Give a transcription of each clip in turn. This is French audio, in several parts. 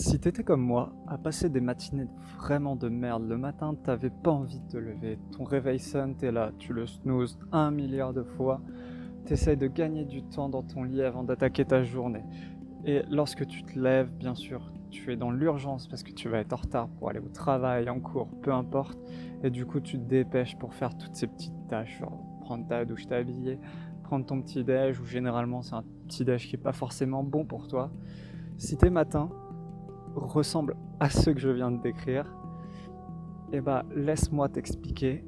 Si t'étais comme moi, à passer des matinées vraiment de merde, le matin t'avais pas envie de te lever, ton réveil sonne, t'es là, tu le snoozes 1 milliard de fois, t'essayes de gagner du temps dans ton lit avant d'attaquer ta journée. Et lorsque tu te lèves, bien sûr, tu es dans l'urgence parce que tu vas être en retard pour aller au travail, en cours, peu importe, et du coup tu te dépêches pour faire toutes ces petites tâches, genre prendre ta douche, t'habiller, prendre ton petit déj, ou généralement c'est un petit déj qui est pas forcément bon pour toi. Si tes matins ressemble à ceux que je viens de décrire, et bah laisse-moi t'expliquer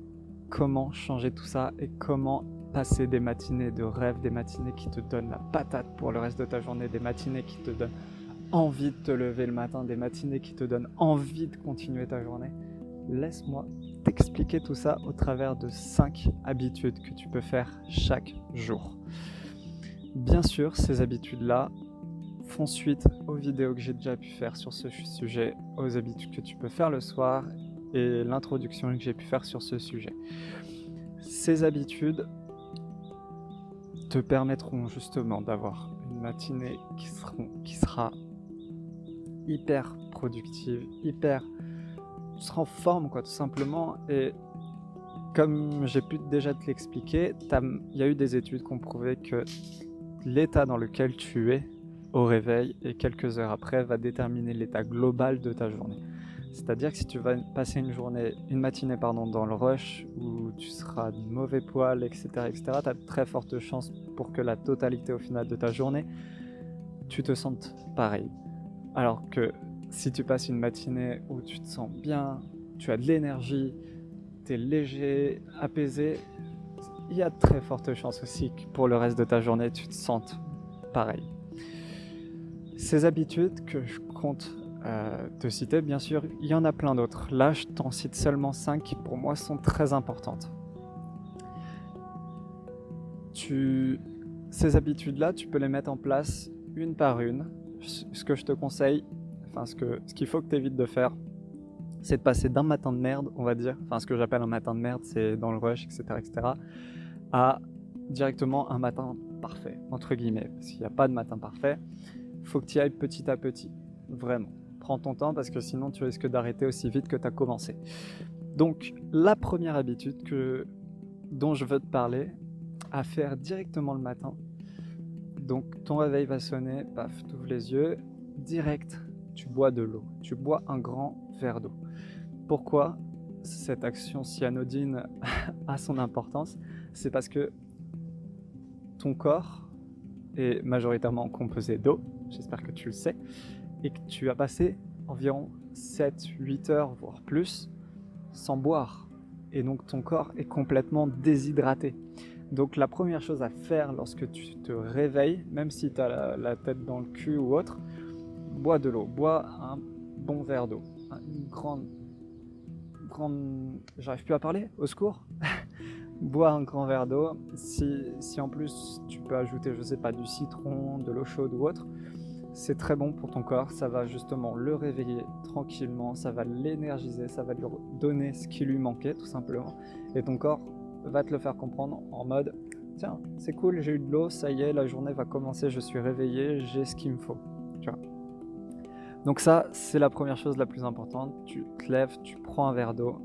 comment changer tout ça et comment passer des matinées de rêve, des matinées qui te donnent la patate pour le reste de ta journée, des matinées qui te donnent envie de te lever le matin, des matinées qui te donnent envie de continuer ta journée. Laisse-moi t'expliquer tout ça au travers de 5 habitudes que tu peux faire chaque jour. Bien sûr, ces habitudes-là font suite aux vidéos que j'ai déjà pu faire sur ce sujet, aux habitudes que tu peux faire le soir et l'introduction que j'ai pu faire sur ce sujet. Ces habitudes te permettront justement d'avoir une matinée qui sera hyper productive, tu seras en forme quoi, tout simplement. Et comme j'ai pu déjà te l'expliquer, il y a eu des études qui ont prouvé que l'état dans lequel tu es au réveil et quelques heures après va déterminer l'état global de ta journée. C'est-à-dire que si tu vas passer une matinée dans le rush où tu seras de mauvais poil, etc., tu as de très fortes chances pour que la totalité au final de ta journée, tu te sentes pareil. Alors que si tu passes une matinée où tu te sens bien, tu as de l'énergie, tu es léger, apaisé, il y a de très fortes chances aussi que pour le reste de ta journée, tu te sentes pareil. Ces habitudes que je compte te citer, bien sûr, il y en a plein d'autres. Là, je t'en cite seulement 5 qui pour moi sont très importantes. Ces habitudes-là, tu peux les mettre en place une par une. Ce que je te conseille, ce qu'il faut que tu évites de faire, c'est de passer d'un matin de merde, on va dire, ce que j'appelle un matin de merde, c'est dans le rush, etc., à directement un matin parfait, entre guillemets, parce qu'il n'y a pas de matin parfait. Il faut que tu y ailles petit à petit, vraiment. Prends ton temps parce que sinon tu risques d'arrêter aussi vite que tu as commencé. Donc la première habitude dont je veux te parler, à faire directement le matin, donc ton réveil va sonner, paf, tu ouvres les yeux, direct, tu bois de l'eau, tu bois un grand verre d'eau. Pourquoi cette action si anodine a son importance? C'est parce que ton corps est majoritairement composé d'eau, j'espère que tu le sais, et que tu as passé environ 7-8 heures, voire plus, sans boire. Et donc ton corps est complètement déshydraté. Donc la première chose à faire lorsque tu te réveilles, même si tu as la tête dans le cul ou autre, bois de l'eau, bois un bon verre d'eau, une grande... J'arrive plus à parler, au secours. Bois un grand verre d'eau. Si en plus tu peux ajouter, je sais pas, du citron, de l'eau chaude ou autre, c'est très bon pour ton corps, ça va justement le réveiller tranquillement, ça va l'énergiser, ça va lui donner ce qui lui manquait tout simplement. Et ton corps va te le faire comprendre en mode tiens, c'est cool, j'ai eu de l'eau, ça y est, la journée va commencer, je suis réveillé, j'ai ce qu'il me faut. Tu vois. Donc ça, c'est la première chose la plus importante. Tu te lèves, tu prends un verre d'eau,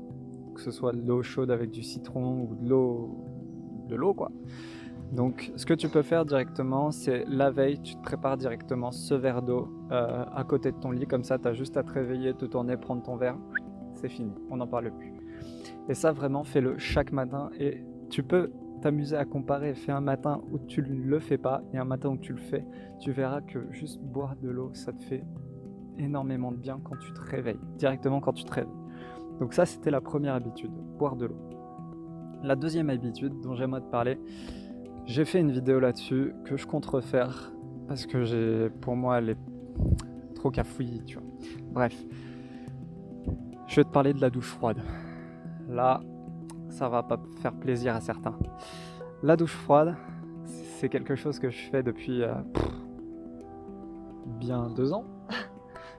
que ce soit de l'eau chaude avec du citron ou de l'eau quoi. Donc ce que tu peux faire directement, c'est la veille, tu te prépares directement ce verre d'eau à côté de ton lit, comme ça tu as juste à te réveiller, te tourner, prendre ton verre, c'est fini, on n'en parle plus. Et ça vraiment, fais-le chaque matin et tu peux t'amuser à comparer, fais un matin où tu ne le fais pas et un matin où tu le fais, tu verras que juste boire de l'eau, ça te fait énormément de bien quand tu te réveilles, directement quand tu te réveilles. Donc ça c'était la première habitude, boire de l'eau. La deuxième habitude dont j'aimerais te parler, j'ai fait une vidéo là-dessus que je compte refaire parce que pour moi elle est trop cafouillie, tu vois. Bref, je vais te parler de la douche froide. Là, ça va pas faire plaisir à certains. La douche froide, c'est quelque chose que je fais depuis bien 2 ans.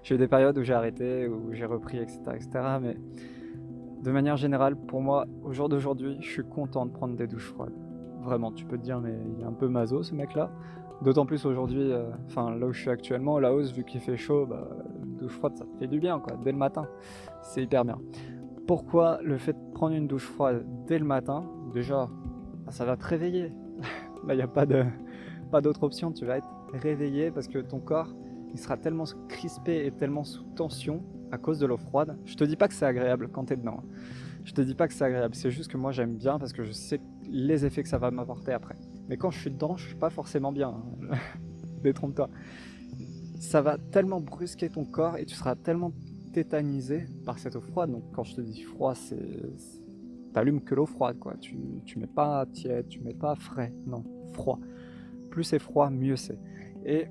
J'ai eu des périodes où j'ai arrêté, où j'ai repris, etc., mais de manière générale, pour moi, au jour d'aujourd'hui, je suis content de prendre des douches froides. vraiment, tu peux te dire, mais il est un peu maso ce mec-là. D'autant plus aujourd'hui, là où je suis actuellement, la hausse, vu qu'il fait chaud, douche froide, ça te fait du bien, quoi, dès le matin. C'est hyper bien. Pourquoi le fait de prendre une douche froide dès le matin? Déjà, ça va te réveiller. Là, il n'y a pas d'autre option, tu vas être réveillé parce que ton corps, il sera tellement crispé et tellement sous tension à cause de l'eau froide. Je te dis pas que c'est agréable quand tu es dedans. Je te dis pas que c'est agréable, c'est juste que moi j'aime bien parce que je sais les effets que ça va m'apporter après. Mais quand je suis dedans, je suis pas forcément bien. Détrompe-toi. Ça va tellement brusquer ton corps et tu seras tellement tétanisé par cette eau froide. Donc quand je te dis froid, t'allumes que l'eau froide, quoi. Tu mets pas tiède, tu mets pas frais, non, froid. Plus c'est froid, mieux c'est. Et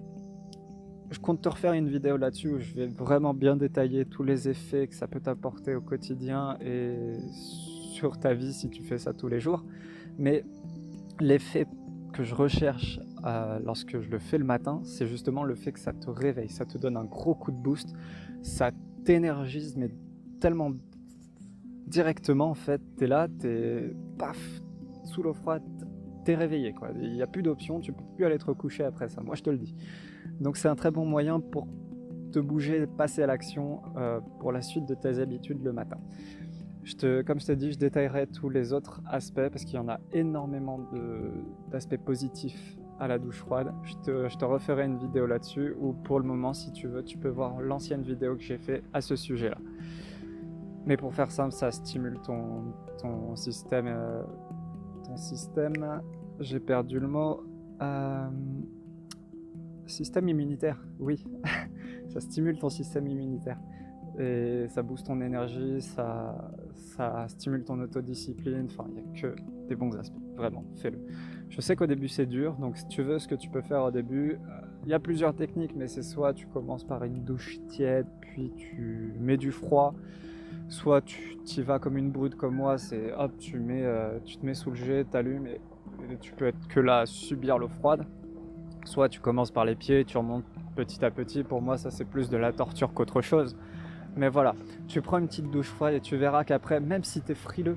je compte te refaire une vidéo là-dessus où je vais vraiment bien détailler tous les effets que ça peut t'apporter au quotidien et sur ta vie si tu fais ça tous les jours. Mais l'effet que je recherche lorsque je le fais le matin, c'est justement le fait que ça te réveille, ça te donne un gros coup de boost, ça t'énergise mais tellement directement en fait, t'es là, t'es paf, sous l'eau froide, t'es réveillé quoi. Il n'y a plus d'option, tu peux plus aller te recoucher après ça, moi je te le dis. Donc c'est un très bon moyen pour te bouger, passer à l'action pour la suite de tes habitudes le matin. Comme je t'ai dit, je détaillerai tous les autres aspects parce qu'il y en a énormément d'aspects positifs à la douche froide. Je te referai une vidéo là-dessus ou pour le moment, si tu veux, tu peux voir l'ancienne vidéo que j'ai fait à ce sujet-là. Mais pour faire simple, ça stimule ton système. J'ai perdu le mot. Système immunitaire, oui. Ça stimule ton système immunitaire. Et ça booste ton énergie, ça stimule ton autodiscipline, enfin il n'y a que des bons aspects, vraiment, fais-le. Je sais qu'au début c'est dur, donc si tu veux, ce que tu peux faire au début, il y a plusieurs techniques, mais c'est soit tu commences par une douche tiède, puis tu mets du froid, soit tu y vas comme une brute comme moi, c'est hop, tu te mets sous le jet, t'allumes, et tu peux être que là à subir l'eau froide, soit tu commences par les pieds, tu remontes petit à petit, pour moi ça c'est plus de la torture qu'autre chose. Mais voilà, tu prends une petite douche froide et tu verras qu'après, même si tu es frileux,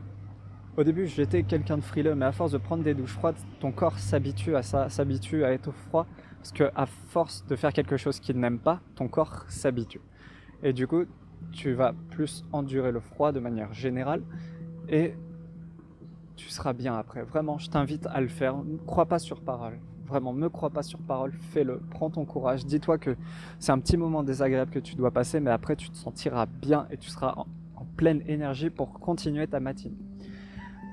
au début j'étais quelqu'un de frileux, mais à force de prendre des douches froides, ton corps s'habitue à ça, s'habitue à être au froid, parce qu'à force de faire quelque chose qu'il n'aime pas, ton corps s'habitue. Et du coup, tu vas plus endurer le froid de manière générale, et tu seras bien après. Vraiment, je t'invite à le faire, ne crois pas sur parole. Vraiment, me crois pas sur parole, fais-le, prends ton courage, dis-toi que c'est un petit moment désagréable que tu dois passer, mais après tu te sentiras bien et tu seras en pleine énergie pour continuer ta matinée.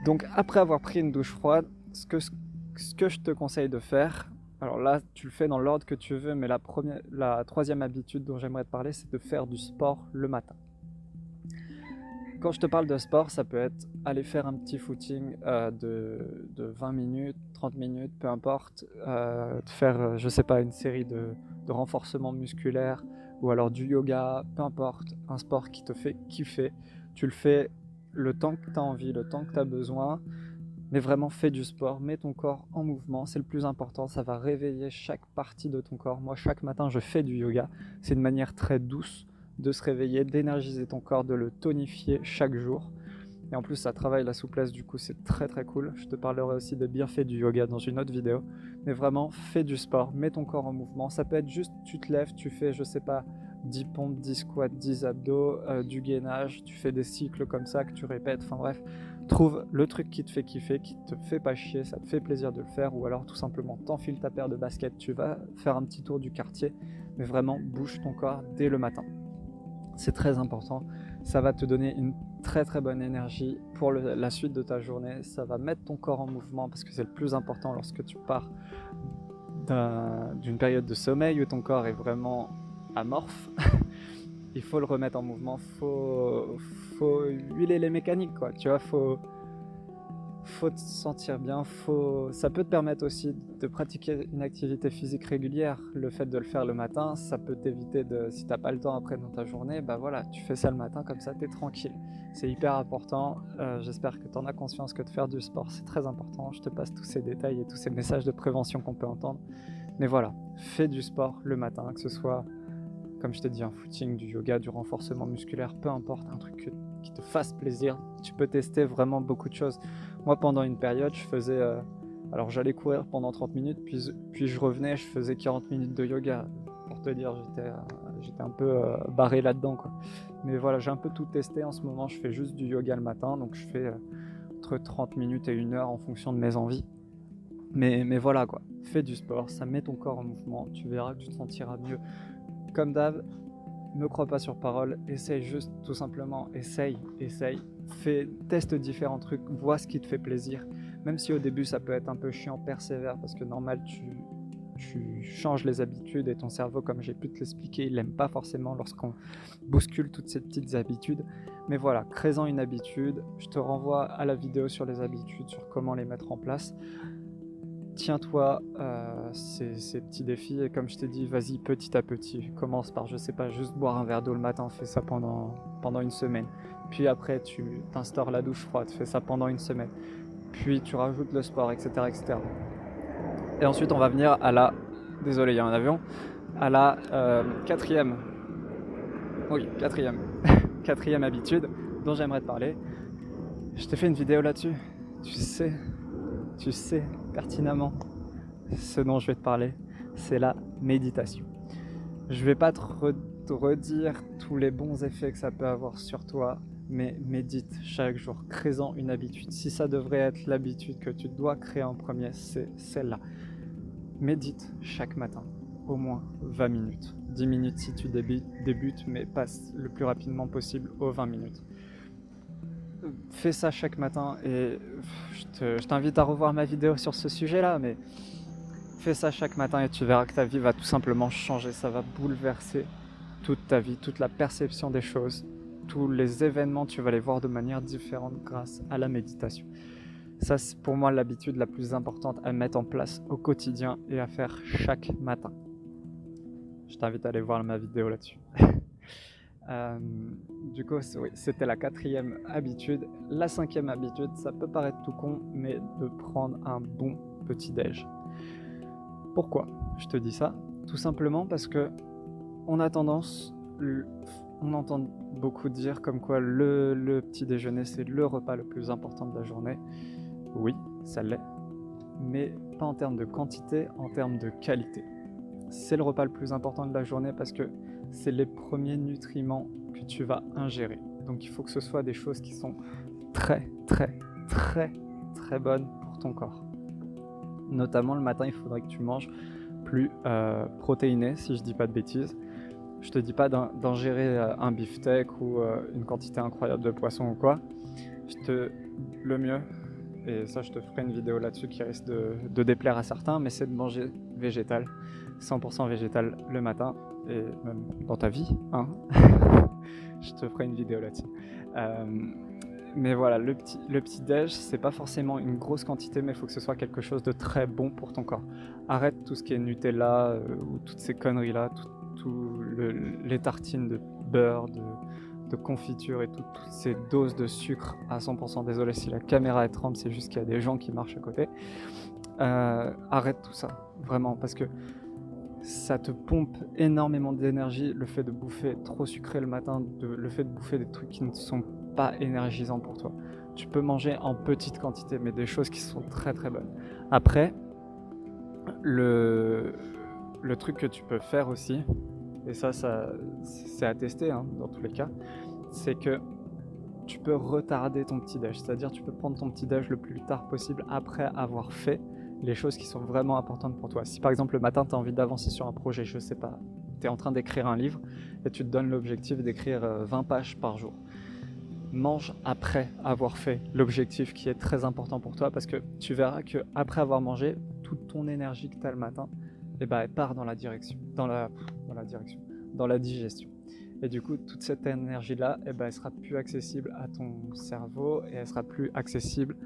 Donc après avoir pris une douche froide, ce que je te conseille de faire, alors là tu le fais dans l'ordre que tu veux, mais la troisième habitude dont j'aimerais te parler, c'est de faire du sport le matin. Quand je te parle de sport, ça peut être aller faire un petit footing de 20 minutes, 30 minutes, peu importe, de faire, je sais pas, une série de renforcement musculaire ou alors du yoga, peu importe, un sport qui te fait kiffer. Tu le fais le temps que tu as envie, le temps que tu as besoin, mais vraiment fais du sport, mets ton corps en mouvement, c'est le plus important, ça va réveiller chaque partie de ton corps. Moi, chaque matin, je fais du yoga, c'est une manière très douce de se réveiller, d'énergiser ton corps, de le tonifier chaque jour. Et en plus, ça travaille la souplesse, du coup, c'est très très cool. Je te parlerai aussi des bienfaits du yoga dans une autre vidéo. Mais vraiment, fais du sport, mets ton corps en mouvement. Ça peut être juste, tu te lèves, tu fais, je sais pas, 10 pompes, 10 squats, 10 abdos, du gainage, tu fais des cycles comme ça que tu répètes, enfin bref. Trouve le truc qui te fait kiffer, qui te fait pas chier, ça te fait plaisir de le faire, ou alors tout simplement t'enfiles ta paire de baskets, tu vas faire un petit tour du quartier, mais vraiment bouge ton corps dès le matin. C'est très important, ça va te donner une très très bonne énergie pour la suite de ta journée, ça va mettre ton corps en mouvement parce que c'est le plus important lorsque tu pars d'une période de sommeil où ton corps est vraiment amorphe. Il faut le remettre en mouvement, faut huiler les mécaniques quoi, tu vois, faut te sentir bien, ça peut te permettre aussi de pratiquer une activité physique régulière. Le fait de le faire le matin, ça peut t'éviter si t'as pas le temps après dans ta journée, bah voilà, tu fais ça le matin comme ça, t'es tranquille. C'est hyper important, j'espère que t'en as conscience que de faire du sport c'est très important. Je te passe tous ces détails et tous ces messages de prévention qu'on peut entendre. Mais voilà, fais du sport le matin, que ce soit, comme je te dis, un footing, du yoga, du renforcement musculaire, peu importe, un truc qui te fasse plaisir. Tu peux tester vraiment beaucoup de choses. Moi, pendant une période, je faisais Alors j'allais courir pendant 30 minutes, puis je revenais, je faisais 40 minutes de yoga. Pour te dire, j'étais un peu barré là-dedans, quoi. Mais voilà, j'ai un peu tout testé en ce moment. Je fais juste du yoga le matin, donc je fais entre 30 minutes et 1 heure en fonction de mes envies. Mais voilà, quoi. Fais du sport, ça met ton corps en mouvement. Tu verras que tu te sentiras mieux. Comme d'hab, ne crois pas sur parole. Essaye juste, tout simplement. Essaye. Teste différents trucs. Vois ce qui te fait plaisir. Même si au début, ça peut être un peu chiant, persévère. Parce que normal, tu changes les habitudes et ton cerveau, comme j'ai pu te l'expliquer, il n'aime pas forcément lorsqu'on bouscule toutes ces petites habitudes. Mais voilà, crée-en une habitude. Je te renvoie à la vidéo sur les habitudes, sur comment les mettre en place. Tiens-toi ces petits défis et comme je t'ai dit, vas-y petit à petit. Commence par, je sais pas, juste boire un verre d'eau le matin, fais ça pendant 1 semaine. Puis après, tu t'instaures la douche froide, fais ça pendant 1 semaine. Puis tu rajoutes le sport, etc., etc. Et ensuite, on va venir à la... Désolé, il y a un avion. À la quatrième. Oui, quatrième. Quatrième habitude dont j'aimerais te parler. Je t'ai fait une vidéo là-dessus. Tu sais pertinemment ce dont je vais te parler. C'est la méditation. Je vais pas te redire tous les bons effets que ça peut avoir sur toi, mais médite chaque jour, crée-en une habitude. Si ça devrait être l'habitude que tu dois créer en premier, c'est celle-là. Médite chaque matin, au moins 20 minutes. 10 minutes si tu débutes, mais passe le plus rapidement possible aux 20 minutes. Fais ça chaque matin et je t'invite à revoir ma vidéo sur ce sujet-là, mais fais ça chaque matin et tu verras que ta vie va tout simplement changer. Ça va bouleverser toute ta vie, toute la perception des choses. Tous les événements, tu vas les voir de manière différente grâce à la méditation. Ça, c'est pour moi l'habitude la plus importante à mettre en place au quotidien et à faire chaque matin. Je t'invite à aller voir ma vidéo là-dessus. Du coup, oui, c'était la quatrième habitude. La cinquième habitude, ça peut paraître tout con, mais de prendre un bon petit-déj. Pourquoi je te dis ça? Tout simplement parce que on a tendance, on entend beaucoup dire comme quoi le petit déjeuner c'est le repas le plus important de la journée. Oui, ça l'est, mais pas en termes de quantité, en termes de qualité. C'est le repas le plus important de la journée parce que c'est les premiers nutriments que tu vas ingérer. Donc il faut que ce soit des choses qui sont très bonnes pour ton corps. Notamment le matin, il faudrait que tu manges plus protéiné, si je dis pas de bêtises. Je te dis pas d'ingérer un beefsteak ou une quantité incroyable de poisson ou quoi. Le mieux, et ça je te ferai une vidéo là-dessus qui risque de déplaire à certains, mais c'est de manger végétal, 100% végétal le matin, et même dans ta vie, hein. Je te ferai une vidéo là-dessus. Mais voilà, le petit déj, c'est pas forcément une grosse quantité, mais il faut que ce soit quelque chose de très bon pour ton corps. Arrête tout ce qui est Nutella ou toutes ces conneries-là, les tartines de beurre, de confiture et toutes ces doses de sucre à 100%. Désolé si la caméra est tremble, c'est juste qu'il y a des gens qui marchent à côté. Arrête tout ça, vraiment, parce que ça te pompe énormément d'énergie, le fait de bouffer trop sucré le matin, le fait de bouffer des trucs qui ne sont pas énergisants pour toi. Tu peux manger en petite quantité, mais des choses qui sont très bonnes. Après, le truc que tu peux faire aussi, et ça c'est à tester hein, dans tous les cas, c'est que tu peux retarder ton petit-déj, c'est-à-dire tu peux prendre ton petit-déj le plus tard possible après avoir fait les choses qui sont vraiment importantes pour toi. Si par exemple le matin tu as envie d'avancer sur un projet, je sais pas, tu es en train d'écrire un livre et tu te donnes l'objectif d'écrire 20 pages par jour. Mange après avoir fait l'objectif qui est très important pour toi parce que tu verras que après avoir mangé, toute ton énergie que tu as le matin, eh ben, elle part dans la digestion. Et du coup, toute cette énergie-là, eh ben, elle sera plus accessible à ton cerveau et elle sera plus accessible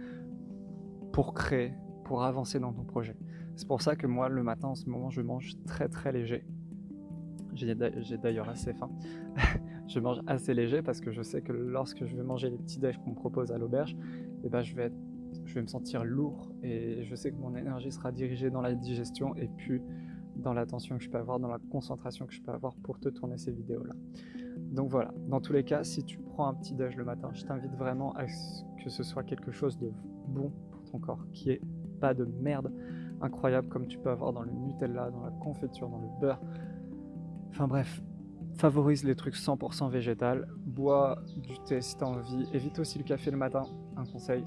pour créer, pour avancer dans ton projet. C'est pour ça que moi, le matin, en ce moment, je mange très léger. J'ai d'ailleurs assez faim. Je mange assez léger parce que je sais que lorsque je vais manger les petits déj qu'on me propose à l'auberge, eh ben, je vais me sentir lourd et je sais que mon énergie sera dirigée dans la digestion et puis dans l'attention que je peux avoir, dans la concentration que je peux avoir pour te tourner ces vidéos-là. Donc voilà, dans tous les cas, si tu prends un petit déj le matin, je t'invite vraiment à ce que ce soit quelque chose de bon pour ton corps, qui est pas de merde incroyable comme tu peux avoir dans le Nutella, dans la confiture, dans le beurre. Enfin bref, favorise les trucs 100% végétal, bois du thé si t'as envie, évite aussi le café le matin, un conseil.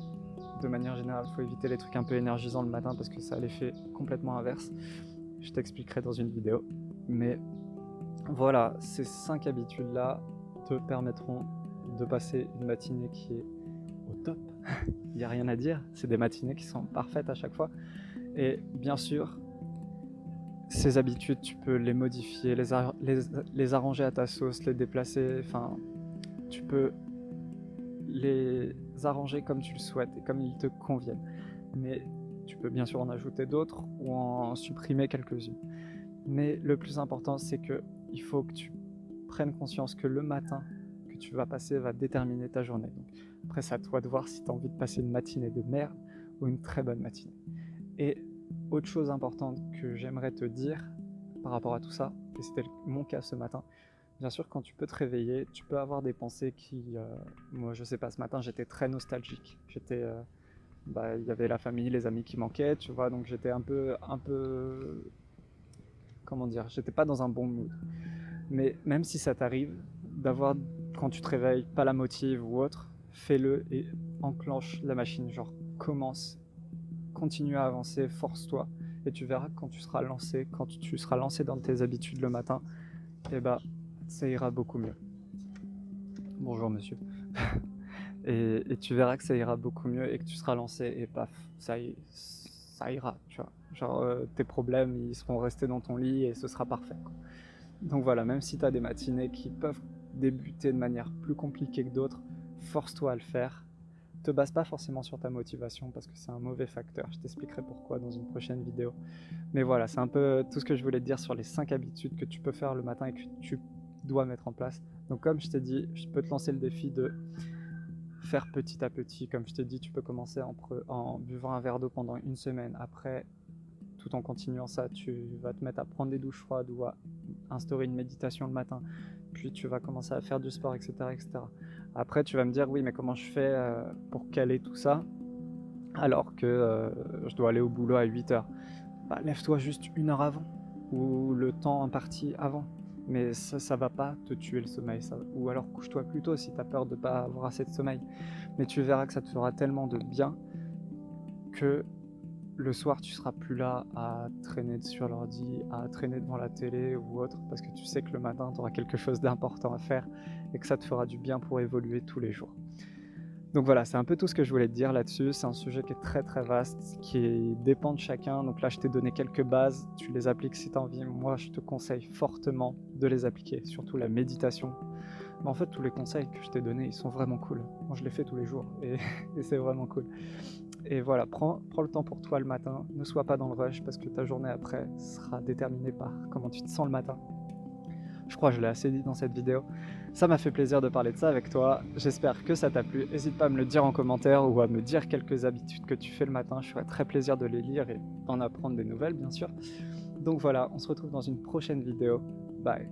De manière générale, il faut éviter les trucs un peu énergisants le matin parce que ça a l'effet complètement inverse. Je t'expliquerai dans une vidéo. Mais voilà, ces 5 habitudes-là te permettront de passer une matinée qui est au top. Il n'y a rien à dire, c'est des matinées qui sont parfaites à chaque fois. Et bien sûr, ces habitudes, tu peux les modifier, les arranger à ta sauce, les déplacer, enfin, tu peux les arranger comme tu le souhaites et comme ils te conviennent. Mais tu peux bien sûr en ajouter d'autres ou en supprimer quelques-unes. Mais le plus important, c'est que il faut que tu prennes conscience que le matin que tu vas passer va déterminer ta journée. Donc, après, c'est à toi de voir si tu as envie de passer une matinée de merde ou une très bonne matinée. Et autre chose importante que j'aimerais te dire par rapport à tout ça, et c'était mon cas ce matin, bien sûr, quand tu peux te réveiller, tu peux avoir des pensées qui... moi, je sais pas, ce matin, j'étais très nostalgique. Il y avait la famille, les amis qui manquaient, tu vois, donc j'étais un peu... Comment dire, j'étais pas dans un bon mood. Mais même si ça t'arrive, d'avoir, quand tu te réveilles, pas la motive ou autre, fais-le et enclenche la machine. Genre, commence, continue à avancer, force-toi. Et tu verras que quand tu seras lancé dans tes habitudes le matin, et bah, ça ira beaucoup mieux. Bonjour monsieur. Et tu verras que ça ira beaucoup mieux et que tu seras lancé et paf, ça ira, tu vois. Genre tes problèmes, ils seront restés dans ton lit et ce sera parfait, quoi. Donc voilà, même si tu as des matinées qui peuvent débuter de manière plus compliquée que d'autres, force-toi à le faire. Te base pas forcément sur ta motivation parce que c'est un mauvais facteur. Je t'expliquerai pourquoi dans une prochaine vidéo. Mais voilà, c'est un peu tout ce que je voulais te dire sur les 5 habitudes que tu peux faire le matin et que tu dois mettre en place. Donc comme je t'ai dit, je peux te lancer le défi de faire petit à petit. Comme je t'ai dit, tu peux commencer en buvant un verre d'eau pendant une semaine. Après, tout en continuant ça, tu vas te mettre à prendre des douches froides ou à instaurer une méditation le matin. Puis tu vas commencer à faire du sport, etc., etc. Après, tu vas me dire, oui, mais comment je fais pour caler tout ça alors que je dois aller au boulot à 8 heures? Bah, lève-toi juste 1 heure avant ou le temps imparti avant. Mais ça va pas te tuer le sommeil. Ou alors couche-toi plus tôt si tu as peur de pas avoir assez de sommeil. Mais tu verras que ça te fera tellement de bien que le soir tu seras plus là à traîner sur l'ordi, à traîner devant la télé ou autre, parce que tu sais que le matin tu auras quelque chose d'important à faire et que ça te fera du bien pour évoluer tous les jours. Donc voilà, c'est un peu tout ce que je voulais te dire là-dessus. C'est un sujet qui est très très vaste, qui dépend de chacun. Donc là, je t'ai donné quelques bases, tu les appliques si tu as envie. Moi, je te conseille fortement de les appliquer, surtout la méditation. Mais en fait, tous les conseils que je t'ai donnés, ils sont vraiment cool. Moi, je les fais tous les jours et c'est vraiment cool. Et voilà, prends le temps pour toi le matin. Ne sois pas dans le rush parce que ta journée après sera déterminée par comment tu te sens le matin. Je crois que je l'ai assez dit dans cette vidéo. Ça m'a fait plaisir de parler de ça avec toi. J'espère que ça t'a plu. N'hésite pas à me le dire en commentaire ou à me dire quelques habitudes que tu fais le matin. Je ferai très plaisir de les lire et d'en apprendre des nouvelles, bien sûr. Donc voilà, on se retrouve dans une prochaine vidéo. Bye.